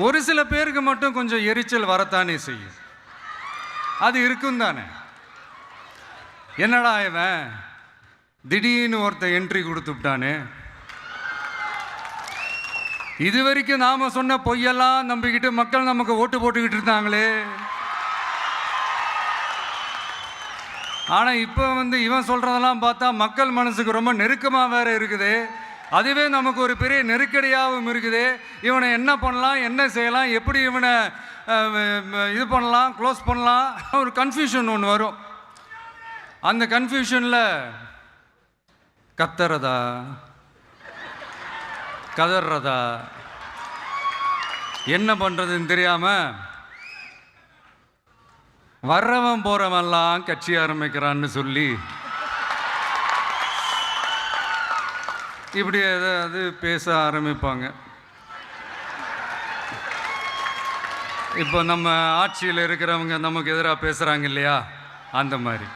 ஒரு சில பேருக்கு மட்டும் கொஞ்சம் எரிச்சல் வரத்தானே செய்யும். அது இருக்கும் தானே. என்னடா இவன் திடீர்னு ஒருத்தன் என்ட்ரி கொடுத்துட்டானே, இது வரைக்கும் நாம சொன்ன பொய்யெல்லாம் நம்பிக்கிட்டு மக்கள் நமக்கு ஓட்டு போட்டுக்கிட்டு இருந்தாங்களே, ஆனா இப்போ இவன் சொல்றதெல்லாம் பார்த்தா மக்கள் மனசுக்கு ரொம்ப நெருக்கமா வேற இருக்குது. அதுவே நமக்கு ஒரு பெரிய நெருக்கடியாகவும் இருக்குது. இவனை என்ன பண்ணலாம், என்ன செய்யலாம், எப்படி இவனை இது பண்ணலாம், க்ளோஸ் பண்ணலாம், ஒரு கன்ஃபியூஷன் ஒன்று வரும். அந்த கன்ஃபியூஷனில் கத்துறதா கதறதா என்ன பண்ணுறதுன்னு தெரியாமல் வர்றவன் போகிறவன்லாம் கட்சி ஆரம்பிக்கிறான்னு சொல்லி இப்படி ஏதாவது பேச ஆரம்பிப்பாங்க. இப்போ நம்ம ஆட்சியில் இருக்கிறவங்க நமக்கு எதிராக பேசுகிறாங்க இல்லையா, அந்த மாதிரி.